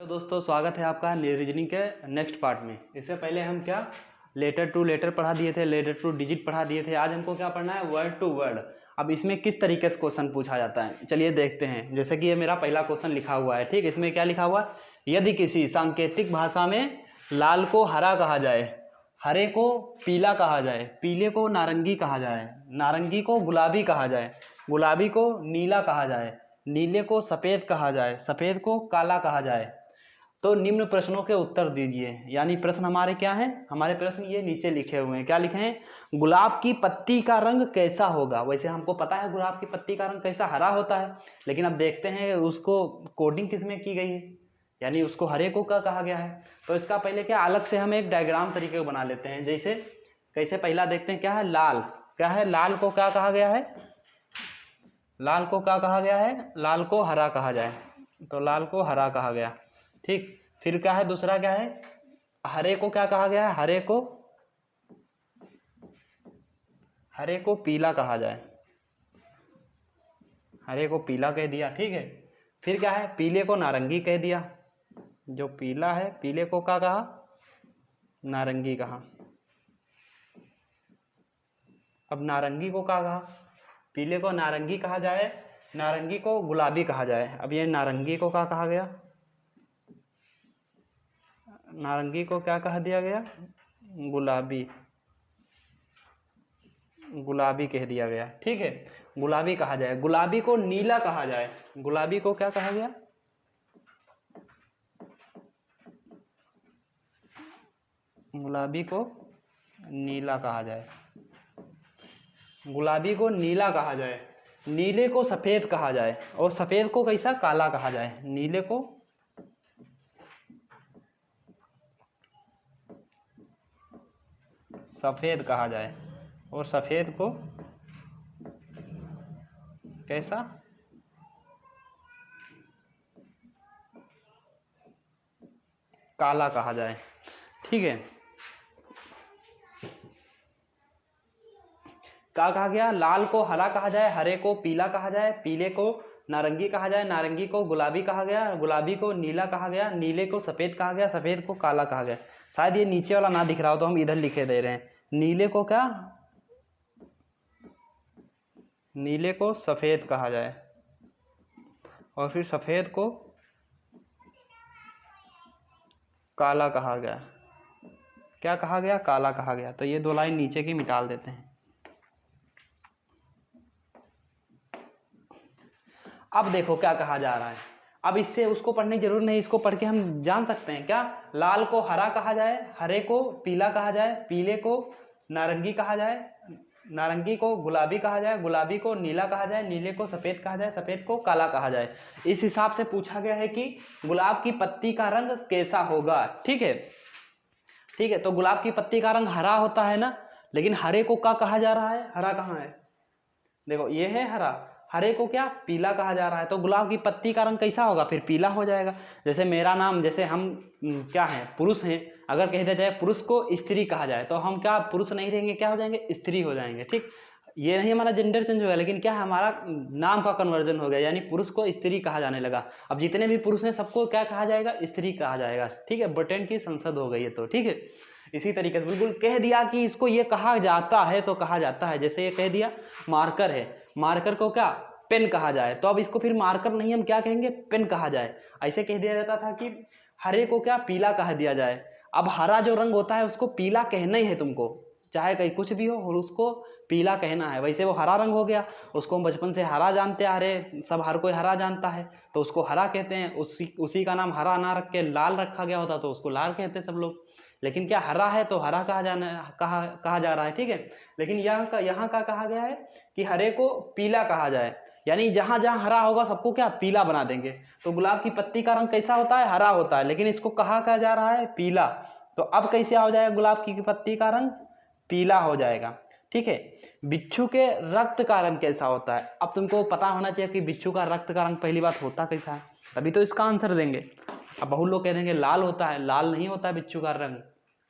तो दोस्तों स्वागत है आपका रीजनिंग के नेक्स्ट पार्ट में। इससे पहले हम क्या लेटर टू लेटर पढ़ा दिए थे, लेटर टू डिजिट पढ़ा दिए थे। आज हमको क्या पढ़ना है, वर्ड टू वर्ड। अब इसमें किस तरीके से क्वेश्चन पूछा जाता है चलिए देखते हैं। जैसे कि ये मेरा पहला क्वेश्चन लिखा हुआ है, ठीक। इसमें क्या लिखा हुआ है, यदि किसी सांकेतिक भाषा में लाल को हरा कहा जाए, हरे को पीला कहा जाए, पीले को नारंगी कहा जाए, नारंगी को गुलाबी कहा जाए, गुलाबी को नीला कहा जाए, नीले को सफ़ेद कहा जाए, सफ़ेद को काला कहा जाए, तो निम्न प्रश्नों के उत्तर दीजिए। यानी प्रश्न हमारे क्या हैं, हमारे प्रश्न ये नीचे लिखे हुए हैं। क्या लिखे हैं, गुलाब की पत्ती का रंग कैसा होगा। वैसे हमको पता है गुलाब की पत्ती का रंग कैसा, हरा होता है, लेकिन अब देखते हैं उसको कोडिंग किस में की गई है, यानी उसको हरे को क्या कहा गया है। तो इसका पहले क्या अलग से हम एक डायग्राम तरीके को बना लेते हैं। जैसे कैसे, पहला देखते हैं क्या है, लाल क्या है, लाल को क्या कहा गया है, लाल को क्या कहा गया है, लाल को हरा कहा जाए, तो लाल को हरा कहा गया, ठीक। फिर क्या है, दूसरा क्या है, हरे को क्या कहा गया है, हरे को पीला कहा जाए, हरे को पीला कह दिया, ठीक है। फिर क्या है, पीले को नारंगी कह दिया, जो पीला है पीले को क्या कहा, नारंगी कहा। अब नारंगी को क्या कहा, पीले को नारंगी कहा जाए, नारंगी को गुलाबी कहा जाए। अब ये नारंगी को क्या कहा गया, नारंगी को क्या कह दिया गया, गुलाबी, गुलाबी कह दिया गया, ठीक है, गुलाबी कहा जाए। गुलाबी को नीला कहा जाए, गुलाबी को क्या कहा गया, गुलाबी को नीला कहा जाए, गुलाबी को नीला कहा जाए, नीले को सफ़ेद कहा जाए, और सफ़ेद को कैसा, काला कहा जाए। नीले को सफ़ेद कहा जाए, और सफ़ेद को कैसा, काला कहा जाए, ठीक है। क्या कहा गया, लाल को हरा कहा जाए, हरे को पीला कहा जाए, पीले को नारंगी कहा जाए, नारंगी को गुलाबी कहा गया, गुलाबी को नीला कहा गया, नीले को सफ़ेद कहा गया, सफ़ेद को काला कहा गया। शायद ये नीचे वाला ना दिख रहा हो तो हम इधर लिखे दे रहे हैं। नीले को क्या, नीले को सफ़ेद कहा जाए, और फिर सफ़ेद को काला कहा गया। क्या कहा गया, काला कहा गया। तो ये दो लाइन नीचे की मिटा देते हैं। अब देखो क्या कहा जा रहा है, अब इससे उसको पढ़ने की जरूरत नहीं, इसको पढ़ के हम जान सकते हैं। क्या, लाल को हरा कहा जाए, हरे को पीला कहा जाए, पीले को नारंगी कहा जाए, नारंगी को गुलाबी कहा जाए, गुलाबी को नीला कहा जाए, नीले को सफ़ेद कहा जाए, सफ़ेद को काला कहा जाए। इस हिसाब से पूछा गया है कि गुलाब की पत्ती का रंग कैसा होगा, ठीक है, ठीक है। तो गुलाब की पत्ती का रंग हरा होता है ना, लेकिन हरे को क्या कहा जा रहा है, हरा कहाँ है, देखो ये है हरा, हरे को क्या, पीला कहा जा रहा है। तो गुलाब की पत्ती का रंग कैसा होगा, फिर पीला हो जाएगा। जैसे मेरा नाम, जैसे हम क्या है, पुरुष हैं, अगर कह दिया जाए पुरुष को स्त्री कहा जाए, तो हम क्या, पुरुष नहीं रहेंगे, क्या हो जाएंगे, स्त्री हो जाएंगे, ठीक। ये नहीं हमारा जेंडर चेंज होगा, लेकिन क्या हमारा नाम का कन्वर्जन हो गया, यानी पुरुष को स्त्री कहा जाने लगा। अब जितने भी पुरुष हैं सबको क्या कहा जाएगा, स्त्री कहा जाएगा, ठीक है। ब्रिटेन की संसद हो गई है, तो ठीक है। इसी तरीके से बिल्कुल कह दिया कि इसको ये कहा जाता है, तो कहा जाता है। जैसे ये कह दिया मार्कर है, मार्कर को क्या, पेन कहा जाए, तो अब इसको फिर मार्कर नहीं हम क्या कहेंगे, पेन कहा जाए। ऐसे कह दिया जाता था कि हरे को क्या, पीला कह दिया जाए। अब हरा जो रंग होता है उसको पीला कहना ही है तुमको, चाहे कहीं कुछ भी हो, और उसको पीला कहना है। वैसे वो हरा रंग हो गया, उसको हम बचपन से हरा जानते आ रहे, सब हर कोई हरा जानता है, तो उसको हरा कहते हैं। उसी का नाम हरा ना रख के लाल रखा गया होता तो उसको लाल कहते हैं सब लोग। लेकिन क्या, हरा है तो हरा कहा जा रहा है, ठीक है। लेकिन यहाँ का कहा गया है कि हरे को पीला कहा जाए, यानी जहां जहां हरा होगा सबको क्या, पीला बना देंगे। तो गुलाब की पत्ती का रंग कैसा होता है, हरा होता है, लेकिन इसको कहा जा रहा है, पीला। तो अब कैसे हो जाएगा, गुलाब की पत्ती का रंग पीला हो जाएगा, ठीक है। बिच्छू के रक्त का रंग कैसा होता है, अब तुमको पता होना चाहिए कि बिच्छू का रक्त का रंग पहली बात होता कैसा है, तभी तो इसका आंसर देंगे। अब बहुत लोग कह देंगे लाल होता है, लाल नहीं होता बिच्छू का रंग।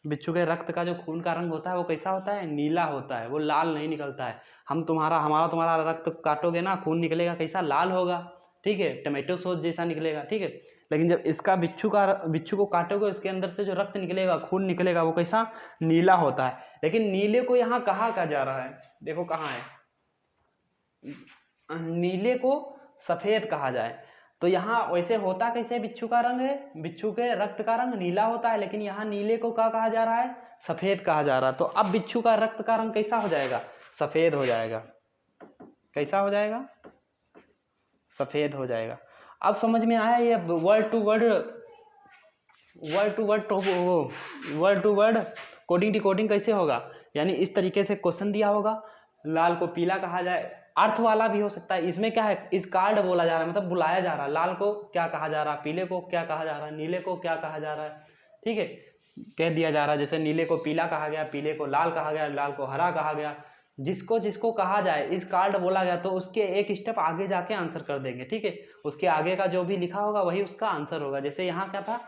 बिच्छू के रक्त का जो खून का रंग होता है वो कैसा होता है, नीला होता है, वो लाल नहीं निकलता है। हमारा तुम्हारा रक्त काटोगे ना, खून निकलेगा कैसा, लाल होगा, ठीक है, टमाटो सॉस जैसा निकलेगा, ठीक है। लेकिन जब इसका बिच्छू को काटोगे इसके अंदर से जो रक्त निकलेगा, खून निकलेगा, वो कैसा नीला होता है। लेकिन नीले को यहाँ कहा जा रहा है, देखो कहाँ है, नीले को सफेद कहा जाए तो यहाँ वैसे होता कैसे, बिच्छू का रंग है, बिच्छू के रक्त का रंग नीला होता है, लेकिन यहाँ नीले को क्या कहा जा रहा है, सफेद कहा जा रहा है। तो अब बिच्छू का रक्त का रंग कैसा हो जाएगा, सफेद हो जाएगा। कैसा हो जाएगा, सफेद हो जाएगा। अब समझ में आया ये word to word coding decoding कैसे होगा। यानी इस तरीके से क्वेश्चन दिया होगा, लाल को पीला कहा जाए, अर्थ वाला भी हो सकता है। इसमें क्या है, इस कार्ड बोला जा रहा है, मतलब बुलाया जा रहा है, लाल को क्या कहा जा रहा है, पीले को क्या कहा जा रहा है, नीले को क्या कहा जा रहा है, ठीक है, कह दिया जा रहा है। जैसे नीले को पीला कहा गया, पीले को लाल कहा गया, लाल को हरा कहा गया, जिसको जिसको कहा जाए इस कार्ड बोला गया तो उसके एक स्टेप आगे जाके आंसर कर देंगे, ठीक है। उसके आगे का जो भी लिखा होगा वही उसका आंसर होगा। जैसे यहाँ क्या था,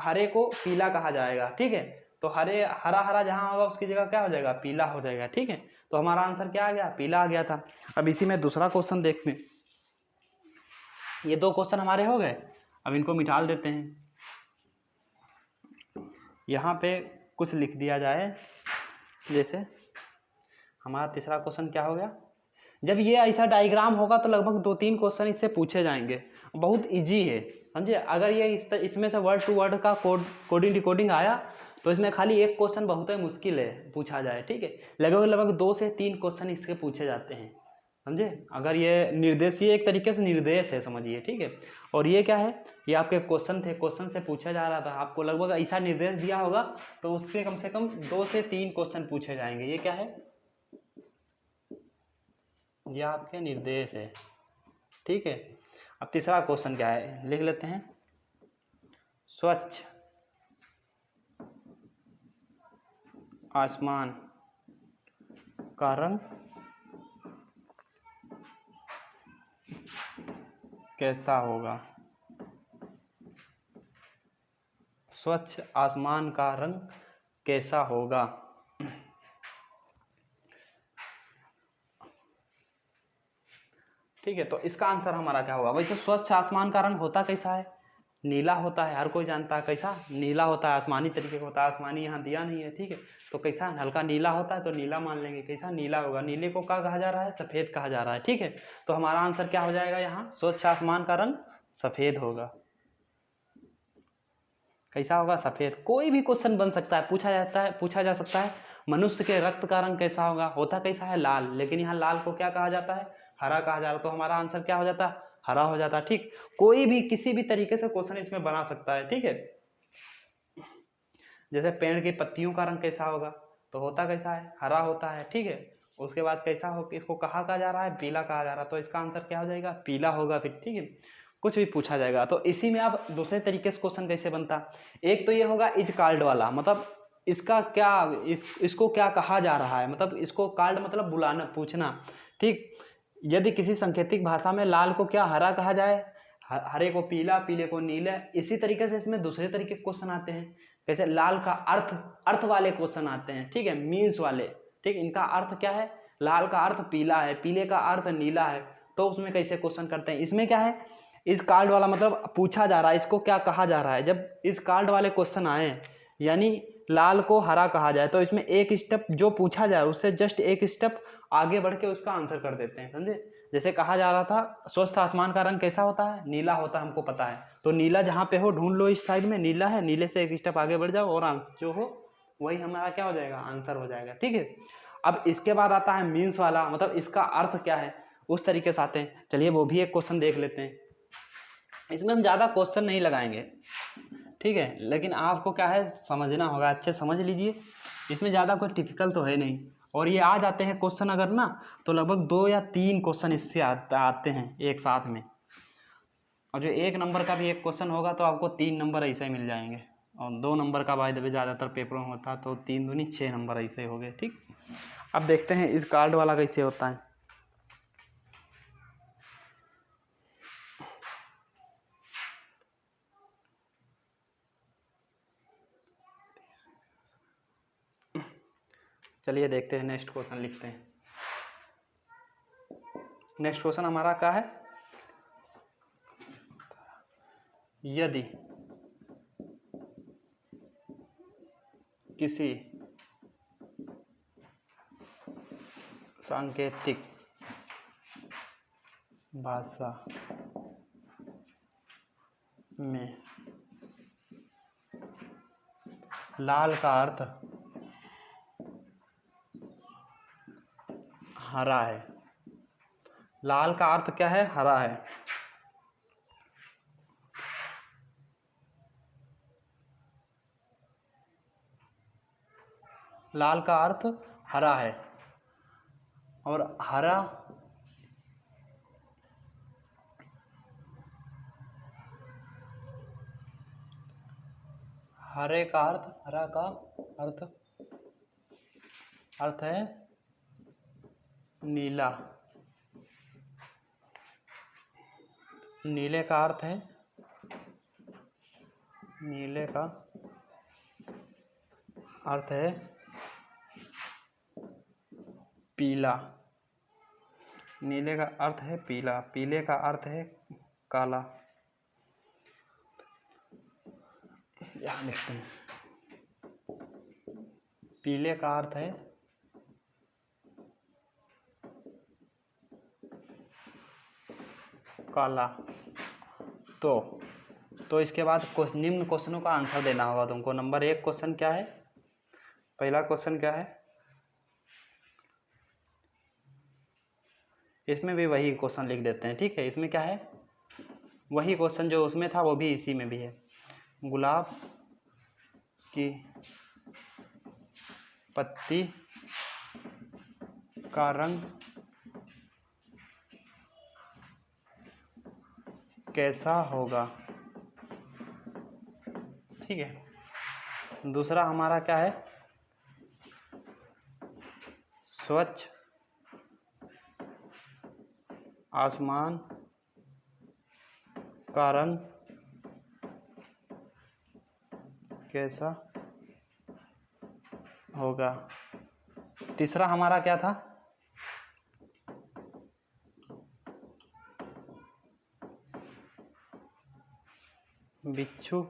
हरे को पीला कहा जाएगा, ठीक है, तो हरे हरा हरा जहाँ होगा उसकी जगह क्या हो जाएगा, पीला हो जाएगा, ठीक है। तो हमारा आंसर क्या आ गया, पीला आ गया था। अब इसी में दूसरा क्वेश्चन देखते हैं। ये दो क्वेश्चन हमारे हो गए, अब इनको मिटा देते हैं। यहाँ पे कुछ लिख दिया जाए, जैसे हमारा तीसरा क्वेश्चन क्या हो गया, जब ये ऐसा डायग्राम होगा तो लगभग 2-3 क्वेश्चन इससे पूछे जाएंगे, बहुत इजी है, समझे। अगर ये इसमें से वर्ड टू वर्ड का कोडिंग डिकोडिंग आया तो इसमें खाली एक क्वेश्चन बहुत ही मुश्किल है पूछा जाए, ठीक है। लगभग 2 से 3 क्वेश्चन इसके पूछे जाते हैं, समझे। अगर ये निर्देश, ये एक तरीके से निर्देश है समझिए, ठीक है। और ये क्या है, ये आपके क्वेश्चन थे, क्वेश्चन से पूछा जा रहा था, आपको लगभग ऐसा निर्देश दिया होगा तो उससे कम से कम 2 से 3 क्वेश्चन पूछे जाएंगे। ये क्या है, ये आपके निर्देश है, ठीक है। अब तीसरा क्वेश्चन क्या है, लिख लेते हैं। स्वच्छ आसमान का रंग कैसा होगा, स्वच्छ आसमान का रंग कैसा होगा। ठीक है, तो इसका आंसर हमारा क्या होगा। वैसे स्वच्छ आसमान का रंग होता कैसा है, नीला होता है, हर कोई जानता है कैसा नीला होता है, आसमानी तरीके का होता है। आसमानी यहाँ दिया नहीं है, ठीक है, तो कैसा हल्का नीला होता है, तो नीला मान लेंगे, कैसा नीला होगा। नीले को क्या कहा जा रहा है, सफ़ेद कहा जा रहा है, ठीक है। तो हमारा आंसर क्या हो जाएगा, यहाँ स्वच्छ आसमान का रंग सफ़ेद होगा। कैसा होगा, सफ़ेद। कोई भी क्वेश्चन बन सकता है, पूछा जा सकता है, मनुष्य के रक्त का रंग कैसा होगा, होता कैसा है, लाल, लेकिन यहाँ लाल को क्या कहा जाता है, हरा कहा जा रहा है। तो हमारा आंसर क्या हो जाता है, हरा हो जाता है, ठीक। कोई भी किसी भी तरीके से क्वेश्चन इसमें बना सकता है, ठीक है। जैसे पेड़ की पत्तियों का रंग कैसा होगा, तो होता कैसा है, हरा होता है, ठीक है। उसके बाद कैसा हो, इसको कहा जा रहा है, पीला कहा जा रहा है, तो इसका आंसर क्या हो जाएगा, पीला होगा फिर, ठीक है। कुछ भी पूछा जाएगा। तो इसी में आप दूसरे तरीके से क्वेश्चन कैसे बनता, एक तो ये होगा इज कार्ड वाला, मतलब इसका क्या, इसको क्या कहा जा रहा है, मतलब इसको कार्ड मतलब बुलाना, पूछना, ठीक। यदि किसी सांकेतिक भाषा में लाल को क्या हरा कहा जाए, हरे को पीला, पीले को नीला। इसी तरीके से इसमें दूसरे तरीके के क्वेश्चन आते हैं, जैसे लाल का अर्थ वाले क्वेश्चन आते हैं, ठीक है, मीन्स वाले, ठीक। इनका अर्थ क्या है, लाल का अर्थ पीला है, पीले का अर्थ नीला है, तो उसमें कैसे क्वेश्चन करते हैं। इसमें क्या है, इस कार्ड वाला मतलब पूछा जा रहा है, इसको क्या कहा जा रहा है। जब इस कार्ड वाले क्वेश्चन आए, यानी लाल को हरा कहा जाए, तो इसमें एक स्टेप जो पूछा जाए उससे जस्ट एक स्टेप आगे बढ़ के उसका आंसर कर देते हैं, समझे। जैसे कहा जा रहा था स्वस्थ आसमान का रंग कैसा होता है, नीला होता है, हमको पता है, तो नीला जहाँ पे हो ढूंढ लो, इस साइड में नीला है, नीले से एक स्टेप आगे बढ़ जाओ और आंसर जो हो वही हमारा क्या हो जाएगा, आंसर हो जाएगा, ठीक है। अब इसके बाद आता है मीन्स वाला, मतलब इसका अर्थ क्या है, उस तरीके से आते हैं। चलिए वो भी एक क्वेश्चन देख लेते हैं। इसमें हम ज़्यादा क्वेश्चन नहीं लगाएंगे, ठीक है, लेकिन आपको क्या है समझना होगा, अच्छे समझ लीजिए। इसमें ज़्यादा कोई डिफिकल्ट तो है नहीं, और ये आ जाते हैं क्वेश्चन अगर ना, तो लगभग 2 या 3 क्वेश्चन इससे आते हैं एक साथ में। और जो 1 नंबर का भी एक क्वेश्चन होगा तो आपको 3 नंबर ऐसे ही मिल जाएंगे, और 2 नंबर का बाय द वे ज़्यादातर पेपरों में होता, तो 3 दूनी 6 नंबर ऐसे हो गए, ठीक। अब देखते हैं इस कार्ड वाला कैसे होता है। चलिए देखते हैं, नेक्स्ट क्वेश्चन लिखते हैं। नेक्स्ट क्वेश्चन हमारा क्या है, यदि किसी सांकेतिक भाषा में लाल का अर्थ हरा है, लाल का अर्थ क्या है? हरा है। लाल का अर्थ हरा है और हरा हरे का अर्थ, हरा का अर्थ है नीला, नीले का अर्थ है, नीले का अर्थ है पीला, नीले का अर्थ है पीला, पीले का अर्थ है काला। यहाँ लिखते हैं, पीले का अर्थ है काला। तो इसके बाद निम्न क्वेश्चनों का आंसर देना होगा तुमको। नंबर 1 क्वेश्चन क्या है? पहला क्वेश्चन क्या है? इसमें भी वही क्वेश्चन लिख देते हैं, ठीक है। इसमें क्या है? वही क्वेश्चन जो उसमें था वो भी इसी में भी है। गुलाब की पत्ती का रंग कैसा होगा, ठीक है। दूसरा हमारा क्या है? स्वच्छ आसमान का रंग कैसा होगा। तीसरा हमारा क्या था? बिच्छू,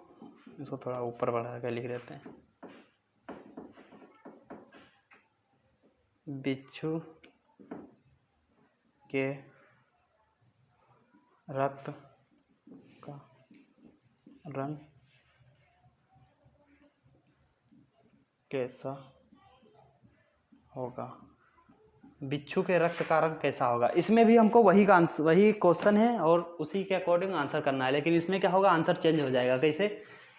इसको थोड़ा ऊपर बढ़ा कर लिख देते हैं। बिच्छू के रक्त का रंग कैसा होगा। बिच्छू के रक्त का रंग कैसा होगा। इसमें भी हमको वही क्वेश्चन है और उसी के अकॉर्डिंग आंसर करना है, लेकिन इसमें क्या होगा? आंसर चेंज हो जाएगा। कैसे?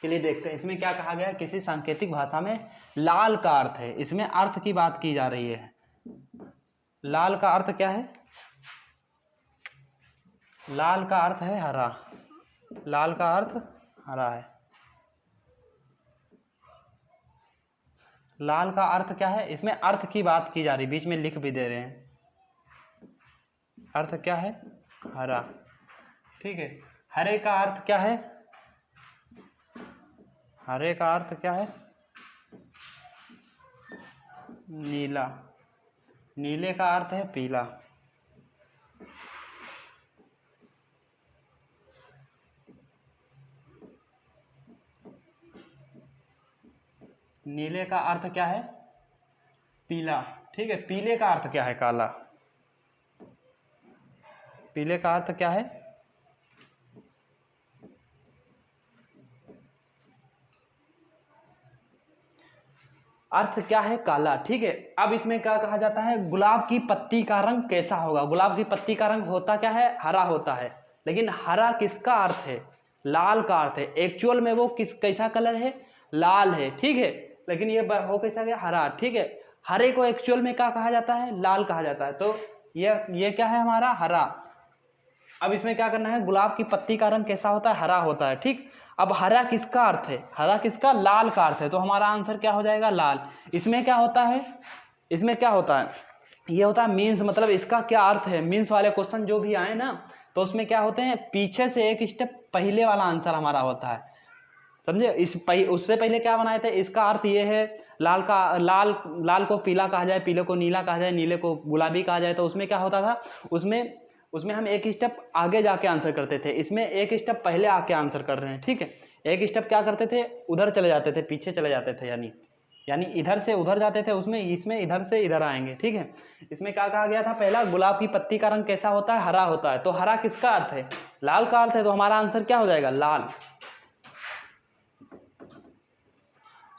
चलिए देखते हैं। इसमें क्या कहा गया? किसी सांकेतिक भाषा में लाल का अर्थ है, इसमें अर्थ की बात की जा रही है। लाल का अर्थ क्या है? लाल का अर्थ है हरा, लाल का अर्थ हरा है। लाल का अर्थ क्या है? इसमें अर्थ की बात की जा रही, बीच में लिख भी दे रहे हैं। अर्थ क्या है? हरा, ठीक है। हरे का अर्थ क्या है? हरे का अर्थ क्या है? नीला, नीले का अर्थ है पीला। नीले का अर्थ क्या है? पीला, ठीक है। पीले का अर्थ क्या है? काला। पीले का अर्थ क्या है? अर्थ क्या है? काला, ठीक है। अब इसमें क्या कहा जाता है? गुलाब की पत्ती का रंग कैसा होगा। गुलाब की पत्ती का रंग होता क्या है? हरा होता है, लेकिन हरा किसका अर्थ है? लाल का अर्थ है। एक्चुअल में वो कैसा कलर है? लाल है, ठीक है। लेकिन ये हो कैसा गया? हरा, ठीक है। हरे को एक्चुअल में क्या कहा जाता है? लाल कहा जाता है। तो ये क्या है हमारा? हरा। अब इसमें क्या करना है? गुलाब की पत्ती का रंग कैसा होता है? हरा होता है, ठीक। अब हरा किसका अर्थ है? हरा किसका? लाल का अर्थ है। तो हमारा आंसर क्या हो जाएगा? लाल। इसमें क्या होता है? इसमें क्या होता है? ये होता है मीन्स, मतलब इसका क्या अर्थ है। मीन्स वाले क्वेश्चन जो भी आए ना, तो उसमें क्या होते हैं? पीछे से एक स्टेप पहले वाला आंसर हमारा होता है, समझे। उससे पहले क्या बनाए थे? इसका अर्थ ये है, लाल को पीला कहा जाए, पीले को नीला कहा जाए, नीले को गुलाबी कहा जाए। तो उसमें क्या होता था? उसमें उसमें हम एक स्टेप आगे जाके आंसर करते थे, इसमें एक स्टेप पहले आके आंसर कर रहे हैं, ठीक है। एक स्टेप क्या करते थे, उधर चले जाते थे, पीछे चले जाते थे, यानी इधर से उधर जाते थे, उसमें इसमें इधर से इधर आएंगे, ठीक है। इसमें क्या कहा गया था, पहला गुलाब की पत्ती का रंग कैसा होता है, हरा होता है। तो हरा किसका अर्थ है, लाल का अर्थ है, तो हमारा आंसर क्या हो जाएगा, लाल।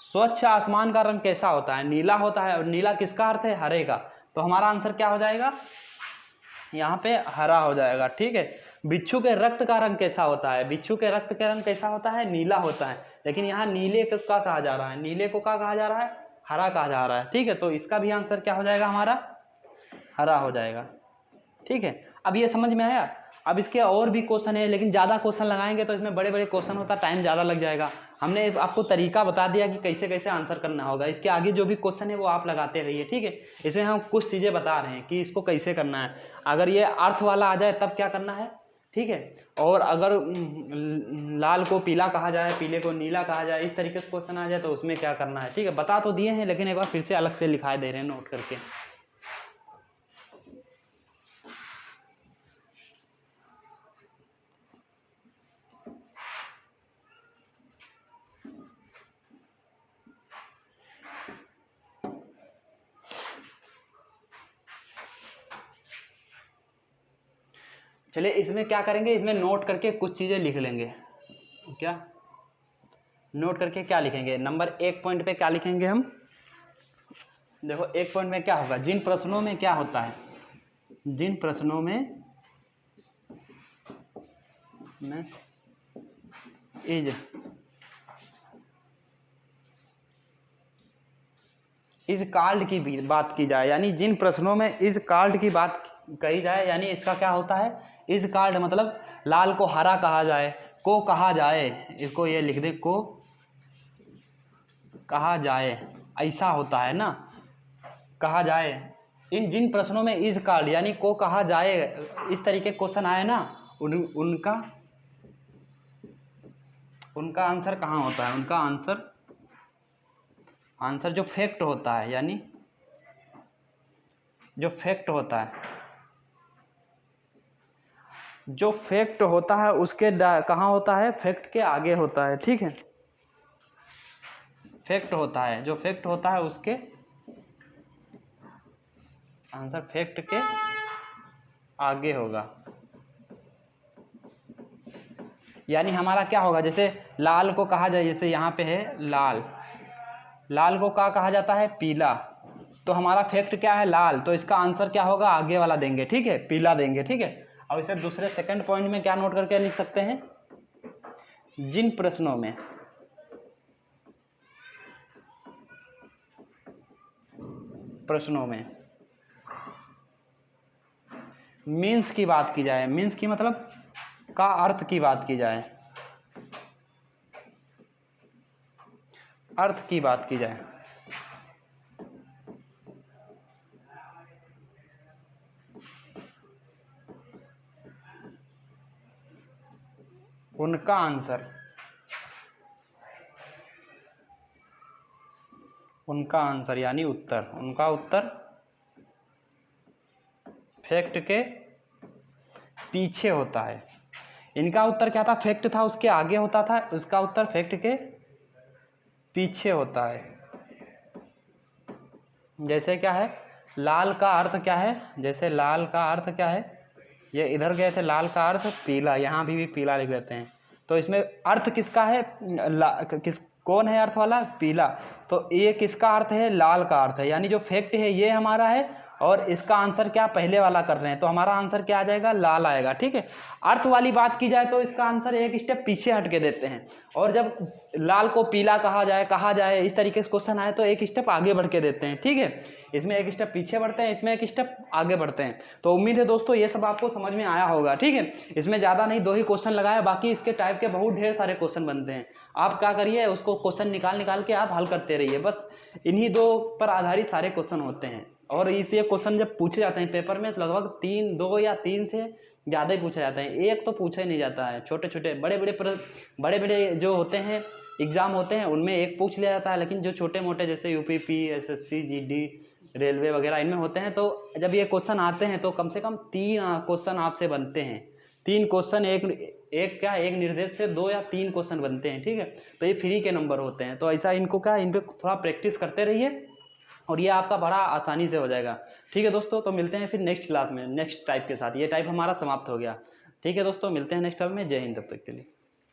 स्वच्छ आसमान का रंग कैसा होता है, नीला होता है, और नीला किसका अर्थ है, हरे का। तो हमारा आंसर क्या हो जाएगा, यहाँ पे हरा हो जाएगा, ठीक है। बिच्छू के रक्त का रंग कैसा होता है, बिच्छू के रक्त का रंग कैसा होता है, नीला होता है, लेकिन यहाँ नीले का कहा जा रहा है, नीले को क्या कहा जा रहा है, हरा कहा जा रहा है, ठीक है। तो इसका भी आंसर क्या हो जाएगा, हमारा हरा हो जाएगा, ठीक है। अब ये समझ में आया। अब इसके और भी क्वेश्चन है, लेकिन ज़्यादा क्वेश्चन लगाएंगे तो इसमें बड़े बड़े क्वेश्चन होता, टाइम ज़्यादा लग जाएगा। हमने आपको तरीका बता दिया कि कैसे कैसे आंसर करना होगा। इसके आगे जो भी क्वेश्चन है वो आप लगाते रहिए, ठीक है। इसमें हम कुछ चीज़ें बता रहे हैं कि इसको कैसे करना है। अगर ये अर्थ वाला आ जाए तब क्या करना है, ठीक है। और अगर लाल को पीला कहा जाए, पीले को नीला कहा जाए, इस तरीके से क्वेश्चन आ जाए तो उसमें क्या करना है, ठीक है। बता तो दिए हैं, लेकिन एक बार फिर से अलग से लिखाए दे रहे हैं नोट करके। चलिए इसमें क्या करेंगे, इसमें नोट करके कुछ चीज़ें लिख लेंगे। क्या नोट करके क्या लिखेंगे, नंबर 1 पॉइंट पे क्या लिखेंगे हम, देखो 1 पॉइंट में क्या होगा, जिन प्रश्नों में क्या होता है, जिन प्रश्नों में इज कॉल्ड की बात की जाए, यानी जिन प्रश्नों में इज कॉल्ड की बात कही जाए, यानी इसका क्या होता है, इज कॉल्ड मतलब लाल को हरा कहा जाए, को कहा जाए, इसको ये लिख दे, को कहा जाए, ऐसा होता है ना, कहा जाए। इन जिन प्रश्नों में इज कॉल्ड यानी को कहा जाए, इस तरीके क्वेश्चन आए ना, उनका आंसर कहाँ होता है, उनका आंसर जो फैक्ट होता है, यानी जो फैक्ट होता है, जो फैक्ट होता है उसके कहाँ होता है, फैक्ट के आगे होता है, ठीक है। फैक्ट होता है, जो फैक्ट होता है उसके आंसर फैक्ट के आगे होगा। यानी हमारा क्या होगा, जैसे लाल को कहा जाए, जैसे यहाँ पे है लाल, लाल को क्या कहा जाता है, पीला, तो हमारा फैक्ट क्या है, लाल, तो इसका आंसर क्या होगा, आगे वाला देंगे, ठीक है, पीला देंगे, ठीक है। अब इसे दूसरे सेकंड पॉइंट में क्या नोट करके लिख सकते हैं, जिन प्रश्नों में मीन्स की बात की जाए, मीन्स की मतलब का अर्थ की बात की जाए, अर्थ की बात की जाए, उनका आंसर यानी उत्तर, उनका उत्तर फैक्ट के पीछे होता है। इनका उत्तर क्या था, फैक्ट था, उसके आगे होता था, उसका उत्तर फैक्ट के पीछे होता है। जैसे क्या है, लाल का अर्थ क्या है, जैसे लाल का अर्थ क्या है, ये इधर गए थे, लाल का अर्थ पीला, यहाँ भी पीला लिख देते हैं, तो इसमें अर्थ किसका है, कौन है अर्थ वाला, पीला, तो ये किसका अर्थ है, लाल का अर्थ है, यानी जो फैक्ट है ये हमारा है, और इसका आंसर क्या पहले वाला कर रहे हैं, तो हमारा आंसर क्या आ जाएगा, लाल आएगा, ठीक है। अर्थ वाली बात की जाए तो इसका आंसर एक स्टेप पीछे हट के देते हैं, और जब लाल को पीला कहा जाए इस तरीके से क्वेश्चन आए तो एक स्टेप आगे बढ़ के देते हैं, ठीक है। इसमें एक स्टेप पीछे बढ़ते हैं, इसमें एक स्टेप आगे बढ़ते हैं। तो उम्मीद है दोस्तों ये सब आपको समझ में आया होगा, ठीक है। इसमें ज़्यादा नहीं, 2 ही क्वेश्चन लगाया, बाकी इसके टाइप के बहुत ढेर सारे क्वेश्चन बनते हैं। आप क्या करिए, उसको क्वेश्चन निकाल के आप हल करते रहिए, बस इन्हीं 2 पर आधारित सारे क्वेश्चन होते हैं। और इसे क्वेश्चन जब पूछे जाते हैं पेपर में तो लगभग 2 या 3 से ज़्यादा ही पूछे जाते हैं, एक तो पूछा ही नहीं जाता है। छोटे छोटे बड़े बड़े जो होते हैं एग्ज़ाम होते हैं उनमें एक पूछ लिया जाता है, लेकिन जो छोटे मोटे जैसे यूपीपी, एसएससी, जीडी, रेलवे वगैरह इनमें होते हैं। तो जब ये क्वेश्चन आते हैं तो कम से कम 3 क्वेश्चन आपसे बनते हैं। 3 क्वेश्चन एक निर्देश से 2 या 3 क्वेश्चन बनते हैं, ठीक है। तो ये फ्री के नंबर होते हैं। तो ऐसा इनको इन पर थोड़ा प्रैक्टिस करते रहिए और ये आपका बड़ा आसानी से हो जाएगा, ठीक है दोस्तों। तो मिलते हैं फिर नेक्स्ट क्लास में नेक्स्ट टाइप के साथ। ये टाइप हमारा समाप्त हो गया, ठीक है दोस्तों। मिलते हैं नेक्स्ट टाइम में। जय हिंद तब तक के लिए।